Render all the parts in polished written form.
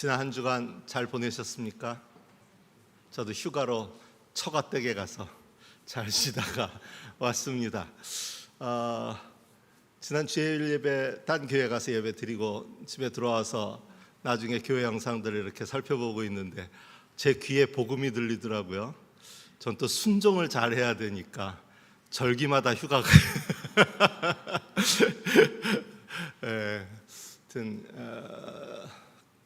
지난 한 주간 잘 보내셨습니까? 저도 휴가로 처가댁에 가서 잘 쉬다가 왔습니다. 지난 주일 예배 딴 교회 가서 예배 드리고 집에 들어와서 나중에 교회 영상들을 이렇게 살펴보고 있는데 제 귀에 복음이 들리더라고요. 전 또 순종을 잘 해야 되니까 절기마다 휴가가 하여튼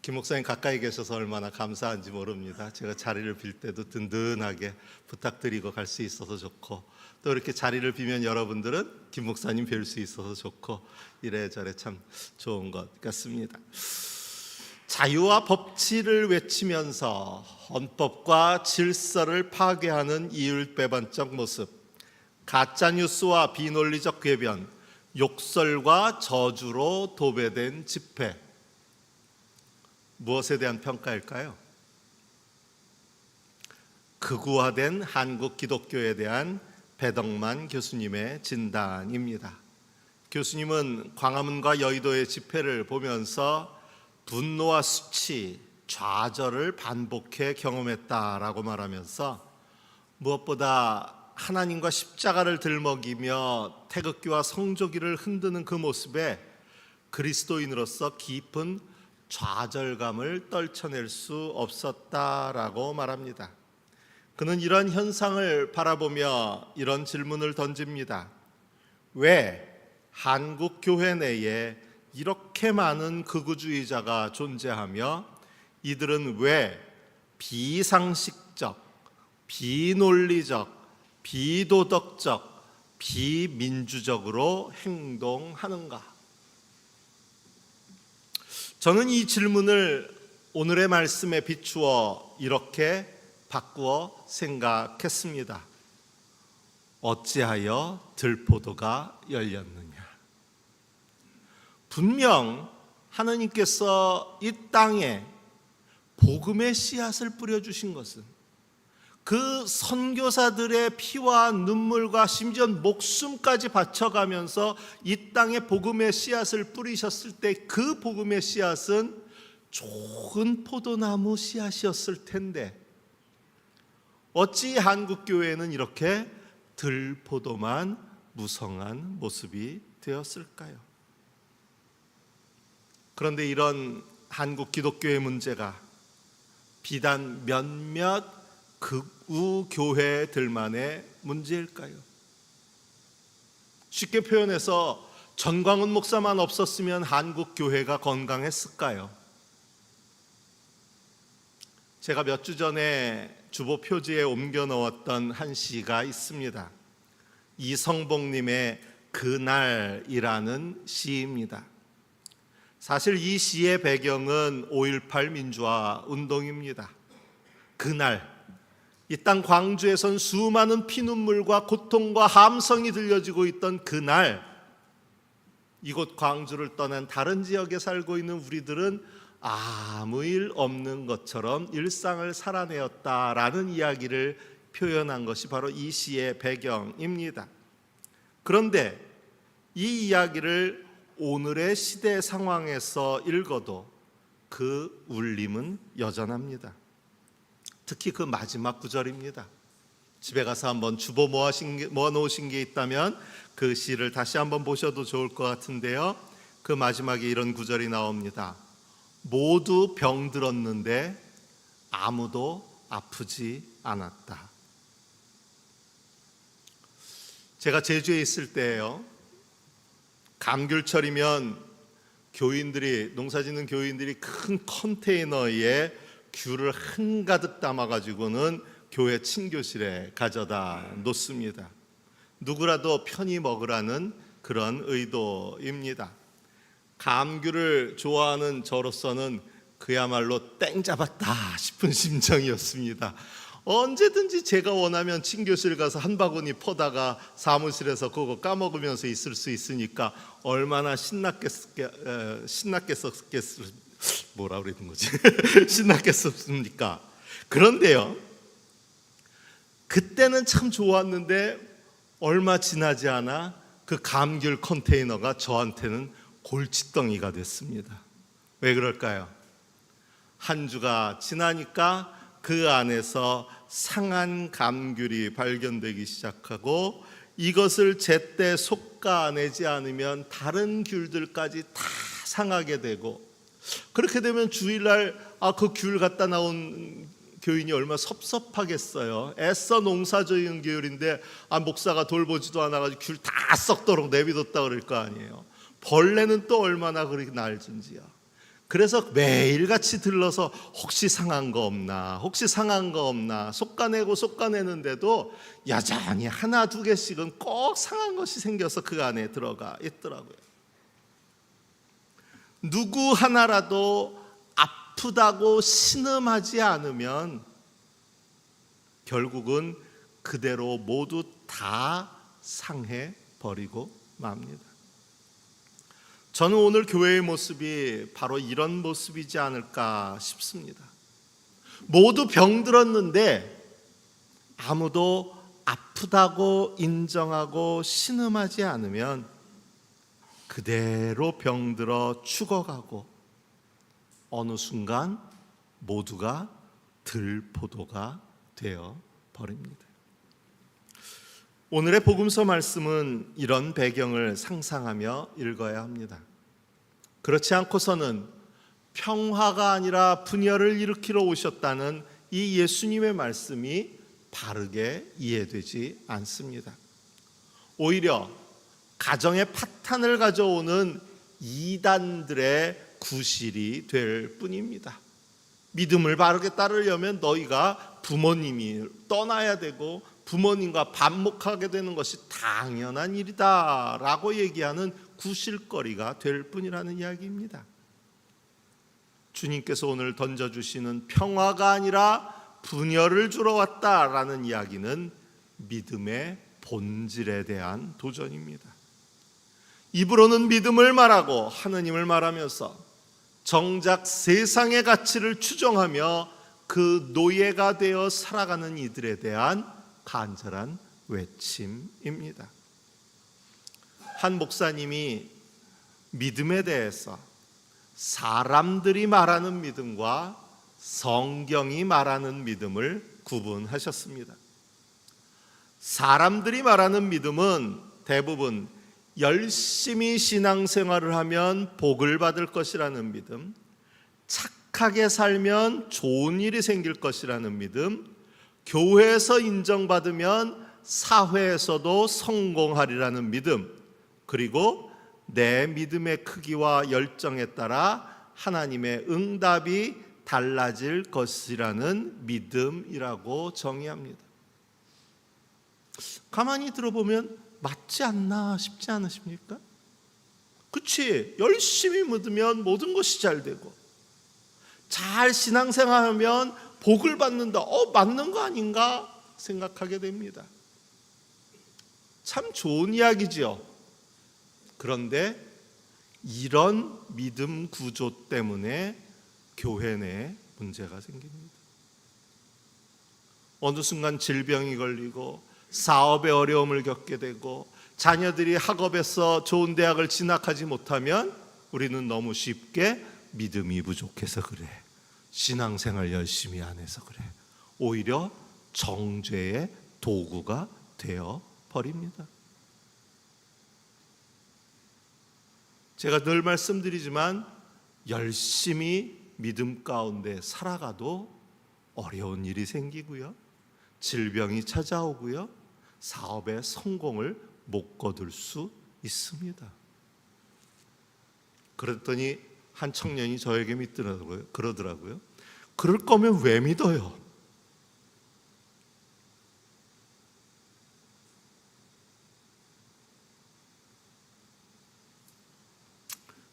김 목사님 가까이 계셔서 얼마나 감사한지 모릅니다. 제가 자리를 빌 때도 든든하게 부탁드리고 갈 수 있어서 좋고, 또 이렇게 자리를 비면 여러분들은 김 목사님 뵐 수 있어서 좋고, 이래저래 참 좋은 것 같습니다. 자유와 법치를 외치면서 헌법과 질서를 파괴하는 이율배반적 모습, 가짜뉴스와 비논리적 궤변, 욕설과 저주로 도배된 집회, 무엇에 대한 평가일까요? 극우화된 한국 기독교에 대한 배덕만 교수님의 진단입니다. 교수님은 광화문과 여의도의 집회를 보면서 분노와 수치, 좌절을 반복해 경험했다라고 말하면서 무엇보다 하나님과 십자가를 들먹이며 태극기와 성조기를 흔드는 그 모습에 그리스도인으로서 깊은 좌절감을 떨쳐낼 수 없었다라고 말합니다. 그는 이런 현상을 바라보며 이런 질문을 던집니다. 왜 한국 교회 내에 이렇게 많은 극우주의자가 존재하며 이들은 왜 비상식적, 비논리적, 비도덕적, 비민주적으로 행동하는가? 저는 이 질문을 오늘의 말씀에 비추어 이렇게 바꾸어 생각했습니다. 어찌하여 들포도가 열렸느냐? 분명 하나님께서 이 땅에 복음의 씨앗을 뿌려주신 것은 그 선교사들의 피와 눈물과 심지어 목숨까지 바쳐가면서 이 땅에 복음의 씨앗을 뿌리셨을 때 그 복음의 씨앗은 좋은 포도나무 씨앗이었을 텐데 어찌 한국교회는 이렇게 들포도만 무성한 모습이 되었을까요? 그런데 이런 한국 기독교의 문제가 비단 몇몇 극우 교회들만의 문제일까요? 쉽게 표현해서 전광훈 목사만 없었으면 한국 교회가 건강했을까요? 제가 몇 주 전에 주보 표지에 옮겨 넣었던 한 시가 있습니다. 이성복님의 그날이라는 시입니다. 사실 이 시의 배경은 5.18 민주화 운동입니다. 그날 이 땅 광주에선 수많은 피눈물과 고통과 함성이 들려지고 있던 그날, 이곳 광주를 떠난 다른 지역에 살고 있는 우리들은 아무 일 없는 것처럼 일상을 살아내었다라는 이야기를 표현한 것이 바로 이 시의 배경입니다. 그런데 이 이야기를 오늘의 시대 상황에서 읽어도 그 울림은 여전합니다. 특히 그 마지막 구절입니다. 집에 가서 한번 주보 모아놓으신 게 있다면 그 시를 다시 한번 보셔도 좋을 것 같은데요. 그 마지막에 이런 구절이 나옵니다. 모두 병들었는데 아무도 아프지 않았다. 제가 제주에 있을 때예요. 감귤철이면 농사짓는 교인들이 큰 컨테이너에 귤을 한가득 담아가지고는 교회 친교실에 가져다 놓습니다. 누구라도 편히 먹으라는 그런 의도입니다. 감귤을 좋아하는 저로서는 그야말로 땡 잡았다 싶은 심정이었습니다. 언제든지 제가 원하면 친교실 가서 한 바구니 퍼다가 사무실에서 그거 까먹으면서 있을 수 있으니까 얼마나 신났겠습니까? 그런데요, 그때는 참 좋았는데 얼마 지나지 않아 그 감귤 컨테이너가 저한테는 골칫덩이가 됐습니다. 왜 그럴까요? 한 주가 지나니까 그 안에서 상한 감귤이 발견되기 시작하고 이것을 제때 솎아내지 않으면 다른 귤들까지 다 상하게 되고, 그렇게 되면 주일날 그 귤 갖다 나온 교인이 얼마나 섭섭하겠어요. 애써 농사 지은 귤인데 목사가 돌보지도 않아가지고 귤 다 썩도록 내비뒀다 그럴 거 아니에요. 벌레는 또 얼마나 그렇게 날진지요. 그래서 매일같이 들러서 혹시 상한 거 없나, 혹시 상한 거 없나 솎아내는데도 여전히 하나 두 개씩은 꼭 상한 것이 생겨서 그 안에 들어가 있더라고요. 누구 하나라도 아프다고 신음하지 않으면 결국은 그대로 모두 다 상해 버리고 맙니다. 저는 오늘 교회의 모습이 바로 이런 모습이지 않을까 싶습니다. 모두 병들었는데 아무도 아프다고 인정하고 신음하지 않으면 그대로 병들어 죽어가고 어느 순간 모두가 들포도가 되어 버립니다. 오늘의 복음서 말씀은 이런 배경을 상상하며 읽어야 합니다. 그렇지 않고서는 평화가 아니라 분열을 일으키러 오셨다는 이 예수님의 말씀이 바르게 이해되지 않습니다. 오히려 가정의 파탄을 가져오는 이단들의 구실이 될 뿐입니다. 믿음을 바르게 따르려면 너희가 부모님이 떠나야 되고 부모님과 반목하게 되는 것이 당연한 일이다 라고 얘기하는 구실거리가 될 뿐이라는 이야기입니다. 주님께서 오늘 던져주시는 평화가 아니라 분열을 주러 왔다라는 이야기는 믿음의 본질에 대한 도전입니다. 입으로는 믿음을 말하고 하느님을 말하면서 정작 세상의 가치를 추종하며 그 노예가 되어 살아가는 이들에 대한 간절한 외침입니다. 한 목사님이 믿음에 대해서 사람들이 말하는 믿음과 성경이 말하는 믿음을 구분하셨습니다. 사람들이 말하는 믿음은 대부분 열심히 신앙생활을 하면 복을 받을 것이라는 믿음, 착하게 살면 좋은 일이 생길 것이라는 믿음, 교회에서 인정받으면 사회에서도 성공하리라는 믿음, 그리고 내 믿음의 크기와 열정에 따라 하나님의 응답이 달라질 것이라는 믿음이라고 정의합니다. 가만히 들어보면 맞지 않나 싶지 않으십니까? 그치? 열심히 믿으면 모든 것이 잘 되고 잘 신앙생활하면 복을 받는다. 맞는 거 아닌가 생각하게 됩니다. 참 좋은 이야기지요. 그런데 이런 믿음 구조 때문에 교회 내에 문제가 생깁니다. 어느 순간 질병이 걸리고 사업에 어려움을 겪게 되고 자녀들이 학업에서 좋은 대학을 진학하지 못하면 우리는 너무 쉽게 믿음이 부족해서 그래, 신앙생활 열심히 안 해서 그래, 오히려 정죄의 도구가 되어 버립니다. 제가 늘 말씀드리지만 열심히 믿음 가운데 살아가도 어려운 일이 생기고요, 질병이 찾아오고요, 사업의 성공을 못 거둘 수 있습니다. 그랬더니 한 청년이 저에게 그러더라고요. 그럴 거면 왜 믿어요?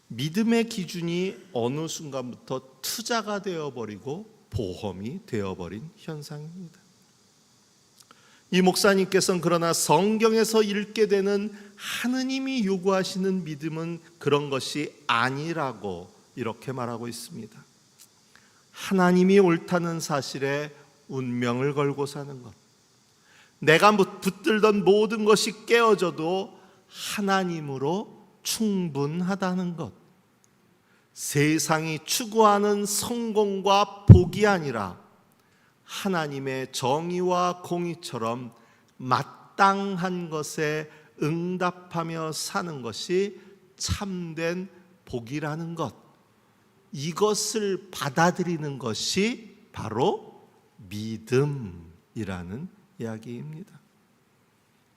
믿음의 기준이 어느 순간부터 투자가 되어버리고 보험이 되어버린 현상입니다. 이 목사님께서는 그러나 성경에서 읽게 되는 하느님이 요구하시는 믿음은 그런 것이 아니라고 이렇게 말하고 있습니다. 하나님이 옳다는 사실에 운명을 걸고 사는 것, 내가 붙들던 모든 것이 깨어져도 하나님으로 충분하다는 것, 세상이 추구하는 성공과 복이 아니라 하나님의 정의와 공의처럼 마땅한 것에 응답하며 사는 것이 참된 복이라는 것, 이것을 받아들이는 것이 바로 믿음이라는 이야기입니다.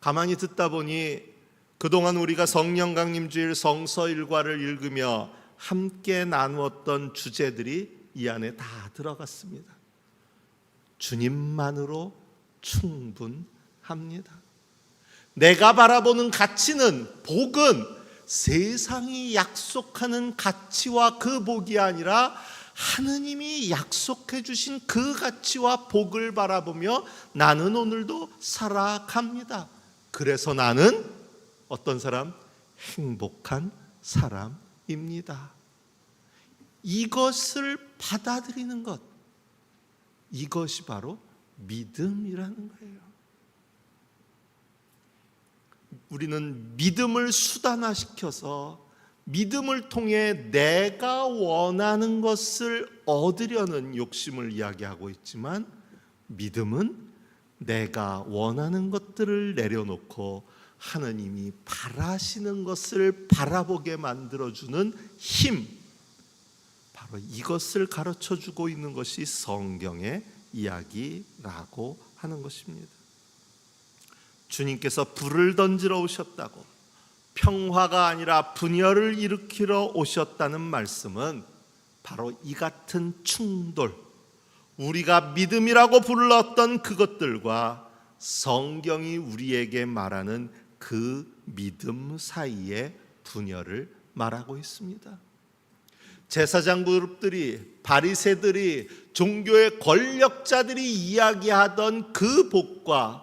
가만히 듣다 보니 그동안 우리가 성령 강림주일 성서 일과를 읽으며 함께 나누었던 주제들이 이 안에 다 들어갔습니다. 주님만으로 충분합니다. 내가 바라보는 가치는, 복은 세상이 약속하는 가치와 그 복이 아니라 하느님이 약속해 주신 그 가치와 복을 바라보며 나는 오늘도 살아갑니다. 그래서 나는 어떤 사람? 행복한 사람입니다. 이것을 받아들이는 것, 이것이 바로 믿음이라는 거예요. 우리는 믿음을 수단화시켜서 믿음을 통해 내가 원하는 것을 얻으려는 욕심을 이야기하고 있지만, 믿음은 내가 원하는 것들을 내려놓고 하느님이 바라시는 것을 바라보게 만들어주는 힘, 바로 이것을 가르쳐주고 있는 것이 성경의 이야기라고 하는 것입니다. 주님께서 불을 던지러 오셨다고, 평화가 아니라 분열을 일으키러 오셨다는 말씀은 바로 이 같은 충돌, 우리가 믿음이라고 불렀던 그것들과 성경이 우리에게 말하는 그 믿음 사이의 분열을 말하고 있습니다. 제사장 그룹들이, 바리새들이, 종교의 권력자들이 이야기하던 그 복과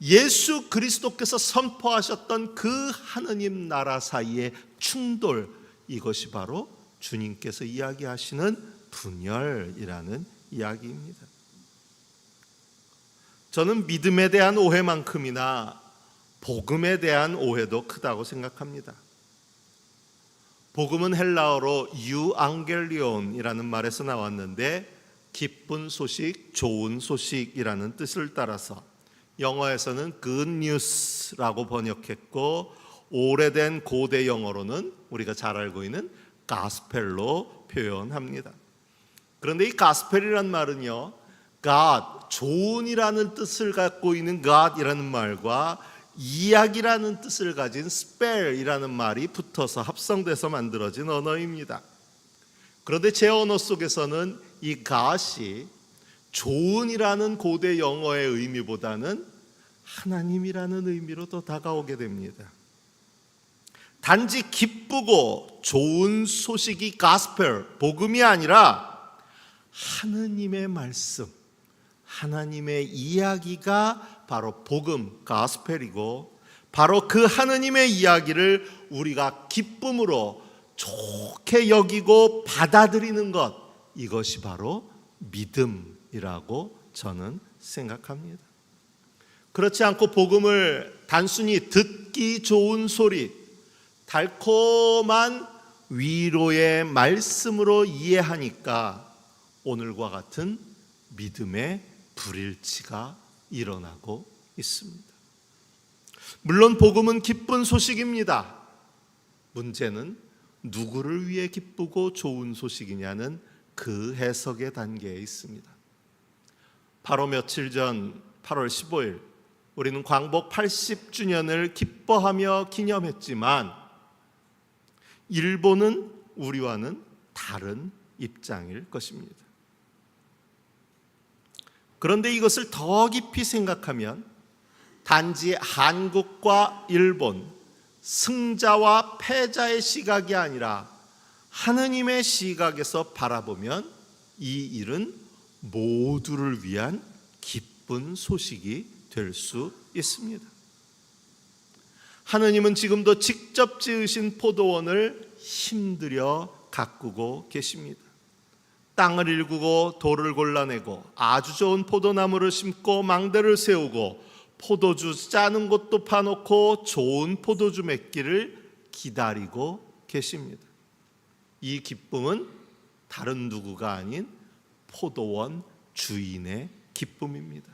예수 그리스도께서 선포하셨던 그 하느님 나라 사이의 충돌, 이것이 바로 주님께서 이야기하시는 분열이라는 이야기입니다. 저는 믿음에 대한 오해만큼이나 복음에 대한 오해도 크다고 생각합니다. 복음은 헬라어로 유앙겔리온이라는 말에서 나왔는데, 기쁜 소식, 좋은 소식이라는 뜻을 따라서 영어에서는 good news라고 번역했고, 오래된 고대 영어로는 우리가 잘 알고 있는 gospel로 표현합니다. 그런데 이 gospel이란 말은요, God, 좋은이라는 뜻을 갖고 있는 God이라는 말과 이야기라는 뜻을 가진 spell이라는 말이 붙어서 합성돼서 만들어진 언어입니다. 그런데 제 언어 속에서는 이 God이 좋은이라는 고대 영어의 의미보다는 하나님이라는 의미로 더 다가오게 됩니다. 단지 기쁘고 좋은 소식이 가스펠, 복음이 아니라 하느님의 말씀, 하나님의 이야기가 바로 복음, 가스펠이고, 바로 그 하느님의 이야기를 우리가 기쁨으로 좋게 여기고 받아들이는 것, 이것이 바로 믿음이라고 저는 생각합니다. 그렇지 않고 복음을 단순히 듣기 좋은 소리, 달콤한 위로의 말씀으로 이해하니까 오늘과 같은 믿음의 불일치가 일어나고 있습니다. 물론 복음은 기쁜 소식입니다. 문제는 누구를 위해 기쁘고 좋은 소식이냐는 그 해석의 단계에 있습니다. 바로 며칠 전 8월 15일 우리는 광복 80주년을 기뻐하며 기념했지만, 일본은 우리와는 다른 입장일 것입니다. 그런데 이것을 더 깊이 생각하면 단지 한국과 일본, 승자와 패자의 시각이 아니라 하느님의 시각에서 바라보면 이 일은 모두를 위한 기쁜 소식이 될 수 있습니다. 하느님은 지금도 직접 지으신 포도원을 힘들여 가꾸고 계십니다. 땅을 일구고 돌을 골라내고 아주 좋은 포도나무를 심고 망대를 세우고 포도주 짜는 곳도 파놓고 좋은 포도주 맺기를 기다리고 계십니다. 이 기쁨은 다른 누구가 아닌 포도원 주인의 기쁨입니다.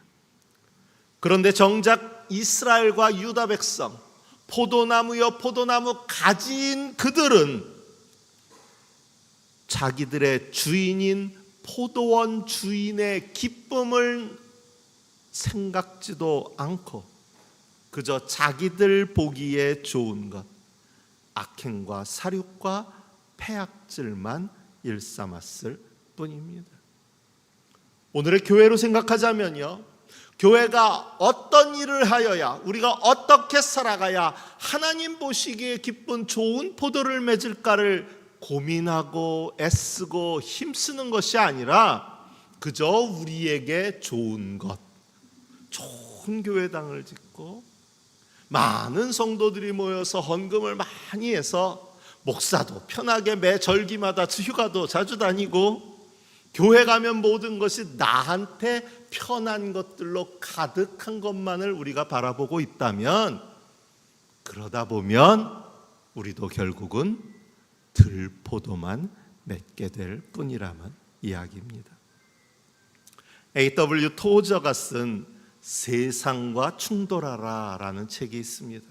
그런데 정작 이스라엘과 유다 백성, 포도나무여 포도나무 가지인 그들은 자기들의 주인인 포도원 주인의 기쁨을 생각지도 않고 그저 자기들 보기에 좋은 것, 악행과 사륙과 패악질만 일삼았을 뿐입니다. 오늘의 교회로 생각하자면요, 교회가 어떤 일을 하여야, 우리가 어떻게 살아가야 하나님 보시기에 기쁜 좋은 포도를 맺을까를 고민하고 애쓰고 힘쓰는 것이 아니라 그저 우리에게 좋은 것, 좋은 교회당을 짓고 많은 성도들이 모여서 헌금을 많이 해서 목사도 편하게 매 절기마다 휴가도 자주 다니고 교회 가면 모든 것이 나한테 편한 것들로 가득한 것만을 우리가 바라보고 있다면, 그러다 보면 우리도 결국은 들포도만 맺게 될 뿐이라는 이야기입니다. A.W. 토저가 쓴 세상과 충돌하라 라는 책이 있습니다.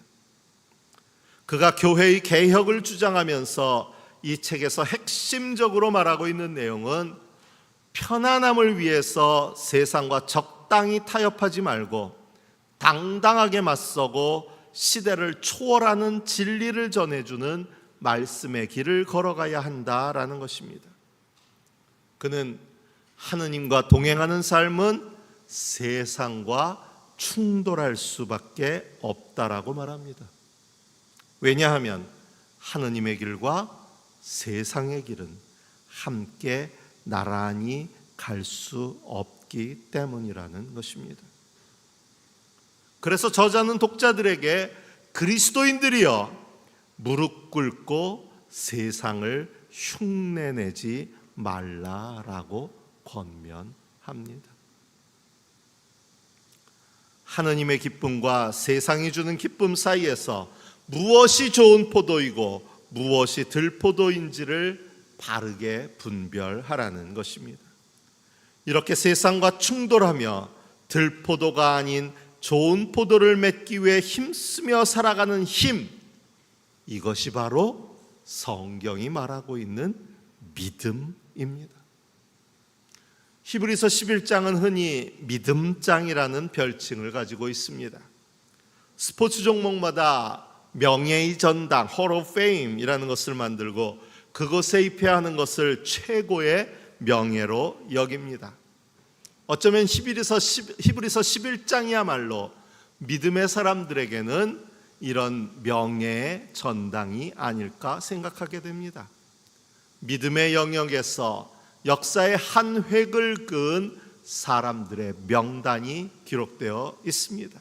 그가 교회의 개혁을 주장하면서 이 책에서 핵심적으로 말하고 있는 내용은 편안함을 위해서 세상과 적당히 타협하지 말고 당당하게 맞서고 시대를 초월하는 진리를 전해주는 말씀의 길을 걸어가야 한다라는 것입니다. 그는 하느님과 동행하는 삶은 세상과 충돌할 수밖에 없다라고 말합니다. 왜냐하면 하느님의 길과 세상의 길은 함께 나란히 갈 수 없기 때문이라는 것입니다. 그래서 저자는 독자들에게 그리스도인들이여 무릎 꿇고 세상을 흉내내지 말라라고 권면합니다. 하느님의 기쁨과 세상이 주는 기쁨 사이에서 무엇이 좋은 포도이고 무엇이 들포도인지를 바르게 분별하라는 것입니다. 이렇게 세상과 충돌하며 들포도가 아닌 좋은 포도를 맺기 위해 힘쓰며 살아가는 힘, 이것이 바로 성경이 말하고 있는 믿음입니다. 히브리서 11장은 흔히 믿음장이라는 별칭을 가지고 있습니다. 스포츠 종목마다 명예의 전당, 홀 오브 페임이라는 것을 만들고 그것에 입회하는 것을 최고의 명예로 여깁니다. 어쩌면 히브리서 11장이야말로 믿음의 사람들에게는 이런 명예의 전당이 아닐까 생각하게 됩니다. 믿음의 영역에서 역사의 한 획을 그은 사람들의 명단이 기록되어 있습니다.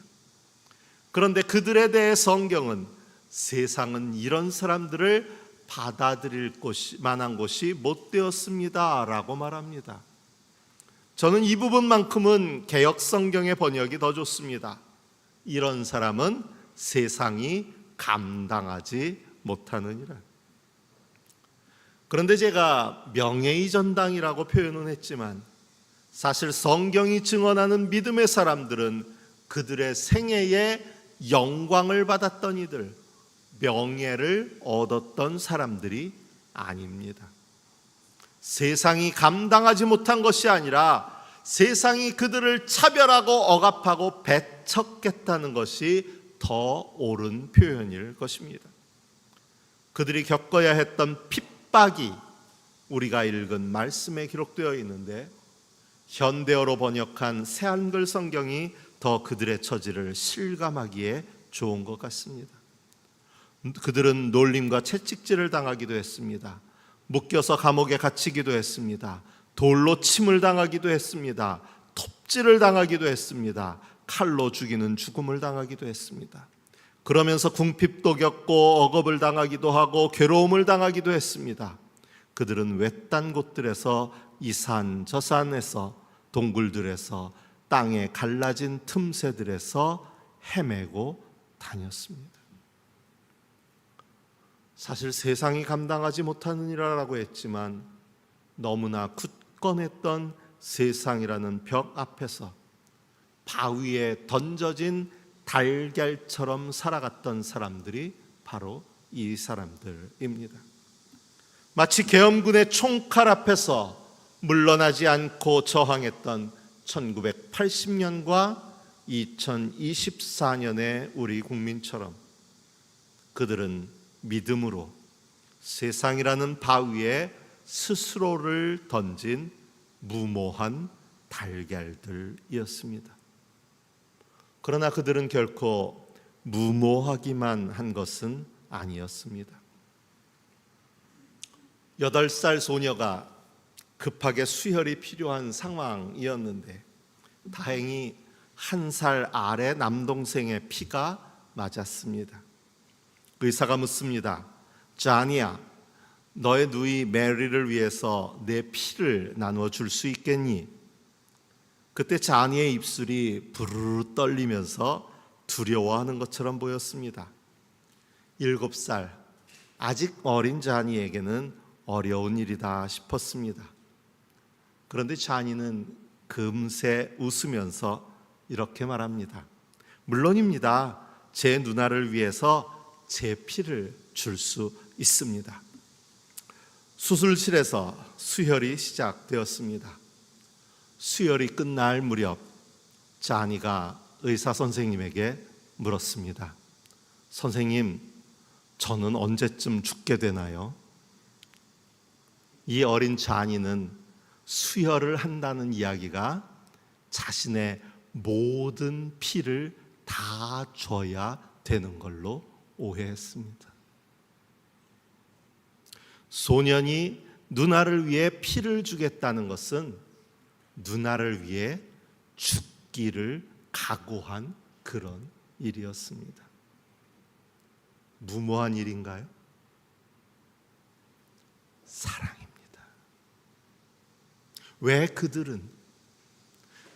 그런데 그들에 대해 성경은 세상은 이런 사람들을 받아들일 만한 곳이 못 되었습니다 라고 말합니다. 저는 이 부분만큼은 개역 성경의 번역이 더 좋습니다. 이런 사람은 세상이 감당하지 못하느니라. 그런데 제가 명예의 전당이라고 표현은 했지만 사실 성경이 증언하는 믿음의 사람들은 그들의 생애에 영광을 받았던 이들, 명예를 얻었던 사람들이 아닙니다. 세상이 감당하지 못한 것이 아니라 세상이 그들을 차별하고 억압하고 배척했다는 것이 더 옳은 표현일 것입니다. 그들이 겪어야 했던 핍박이 우리가 읽은 말씀에 기록되어 있는데 현대어로 번역한 새한글 성경이 더 그들의 처지를 실감하기에 좋은 것 같습니다. 그들은 놀림과 채찍질을 당하기도 했습니다. 묶여서 감옥에 갇히기도 했습니다. 돌로 침을 당하기도 했습니다. 톱질을 당하기도 했습니다. 칼로 죽이는 죽음을 당하기도 했습니다. 그러면서 궁핍도 겪고 억압을 당하기도 하고 괴로움을 당하기도 했습니다. 그들은 외딴 곳들에서 이 산 저 산에서 동굴들에서 땅에 갈라진 틈새들에서 헤매고 다녔습니다. 사실 세상이 감당하지 못하는 일이라고 했지만 너무나 굳건했던 세상이라는 벽 앞에서 바위에 던져진 달걀처럼 살아갔던 사람들이 바로 이 사람들입니다. 마치 계엄군의 총칼 앞에서 물러나지 않고 저항했던 1980년과 2024년의 우리 국민처럼 그들은 믿음으로 세상이라는 바위에 스스로를 던진 무모한 달걀들이었습니다. 그러나 그들은 결코 무모하기만 한 것은 아니었습니다. 8살 소녀가 급하게 수혈이 필요한 상황이었는데 다행히 1살 아래 남동생의 피가 맞았습니다. 의사가 묻습니다. 자니야, 너의 누이 메리를 위해서 내 피를 나누어 줄 수 있겠니? 그때 자니의 입술이 부르르 떨리면서 두려워하는 것처럼 보였습니다. 7살, 아직 어린 자니에게는 어려운 일이다 싶었습니다. 그런데 자니는 금세 웃으면서 이렇게 말합니다. 물론입니다. 제 누나를 위해서 제 피를 줄 수 있습니다. 수술실에서 수혈이 시작되었습니다. 수혈이 끝날 무렵 자니가 의사 선생님에게 물었습니다. 선생님, 저는 언제쯤 죽게 되나요? 이 어린 자니는 수혈을 한다는 이야기가 자신의 모든 피를 다 줘야 되는 걸로 오해했습니다. 소년이 누나를 위해 피를 주겠다는 것은 누나를 위해 죽기를 각오한 그런 일이었습니다. 무모한 일인가요? 사랑입니다. 왜 그들은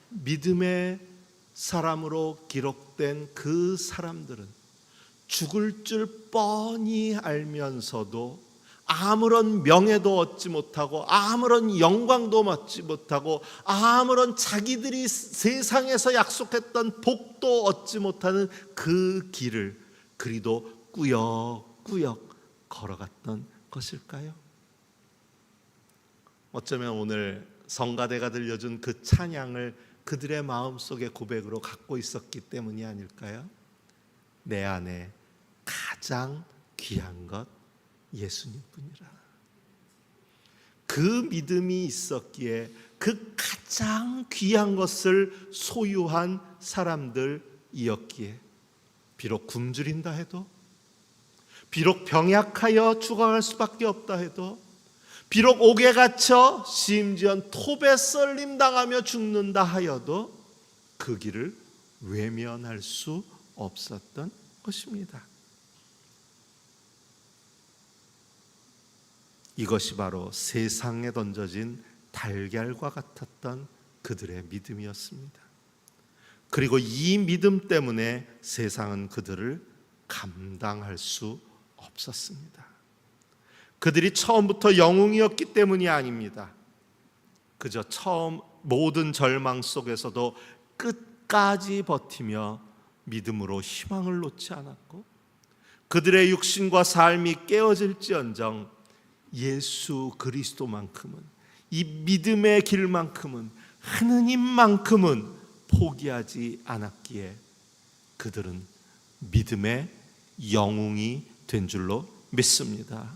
믿음의 사람으로 기록된 그 사람들은 죽을 줄 뻔히 알면서도 아무런 명예도 얻지 못하고 아무런 영광도 얻지 못하고 아무런 자기들이 세상에서 약속했던 복도 얻지 못하는 그 길을 그리도 꾸역꾸역 걸어갔던 것일까요? 어쩌면 오늘 성가대가 들려준 그 찬양을 그들의 마음속의 고백으로 갖고 있었기 때문이 아닐까요? 내 안에 가장 귀한 것 예수님뿐이라. 그 믿음이 있었기에 그 가장 귀한 것을 소유한 사람들이었기에 비록 굶주린다 해도, 비록 병약하여 죽어갈 수밖에 없다 해도, 비록 옥에 갇혀 심지어 톱에 썰림당하며 죽는다 하여도 그 길을 외면할 수 없었던 것입니다. 이것이 바로 세상에 던져진 달걀과 같았던 그들의 믿음이었습니다. 그리고 이 믿음 때문에 세상은 그들을 감당할 수 없었습니다. 그들이 처음부터 영웅이었기 때문이 아닙니다. 그저 처음 모든 절망 속에서도 끝까지 버티며 믿음으로 희망을 놓지 않았고, 그들의 육신과 삶이 깨어질지언정 예수 그리스도만큼은, 이 믿음의 길만큼은, 하느님만큼은 포기하지 않았기에 그들은 믿음의 영웅이 된 줄로 믿습니다.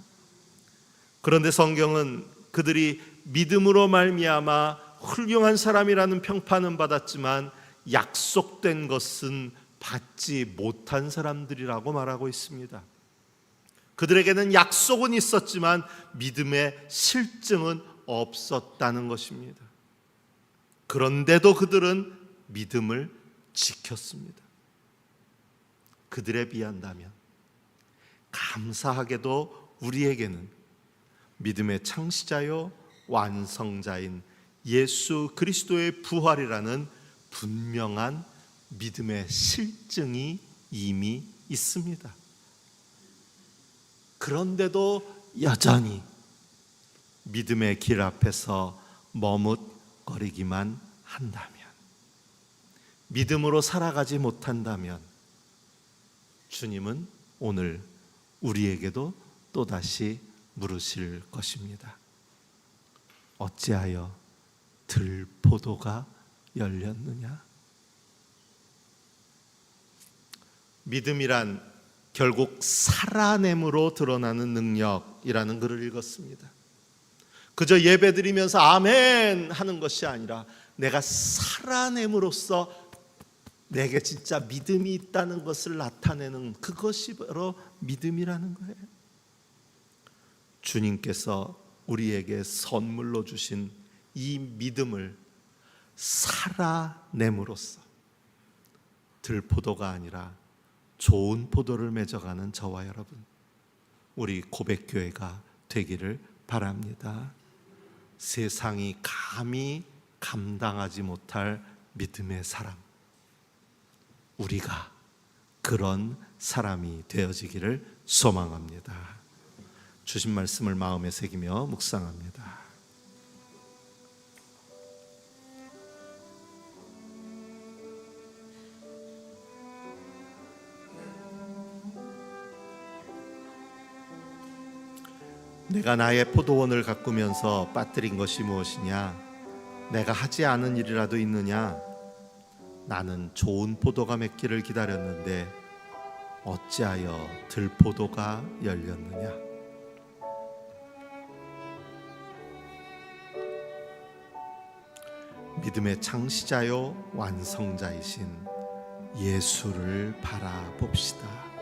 그런데 성경은 그들이 믿음으로 말미암아 훌륭한 사람이라는 평판은 받았지만 약속된 것은 받지 못한 사람들이라고 말하고 있습니다. 그들에게는 약속은 있었지만 믿음의 실증은 없었다는 것입니다. 그런데도 그들은 믿음을 지켰습니다. 그들에 비한다면 감사하게도 우리에게는 믿음의 창시자요 완성자인 예수 그리스도의 부활이라는 분명한 믿음의 실증이 이미 있습니다. 그런데도 여전히 믿음의 길 앞에서 머뭇거리기만 한다면, 믿음으로 살아가지 못한다면 주님은 오늘 우리에게도 또다시 물으실 것입니다. 어찌하여 들포도가 열렸느냐? 믿음이란 결국 살아냄으로 드러나는 능력이라는 글을 읽었습니다. 그저 예배드리면서 아멘 하는 것이 아니라 내가 살아냄으로써 내게 진짜 믿음이 있다는 것을 나타내는 그것이 바로 믿음이라는 거예요. 주님께서 우리에게 선물로 주신 이 믿음을 살아냄으로써 들포도가 아니라 좋은 포도를 맺어가는 저와 여러분, 우리 고백교회가 되기를 바랍니다. 세상이 감히 감당하지 못할 믿음의 사람, 우리가 그런 사람이 되어지기를 소망합니다. 주신 말씀을 마음에 새기며 묵상합니다. 내가 나의 포도원을 가꾸면서 빠뜨린 것이 무엇이냐? 내가 하지 않은 일이라도 있느냐? 나는 좋은 포도가 맺기를 기다렸는데 어찌하여 들포도가 열렸느냐? 믿음의 창시자요 완성자이신 예수를 바라봅시다.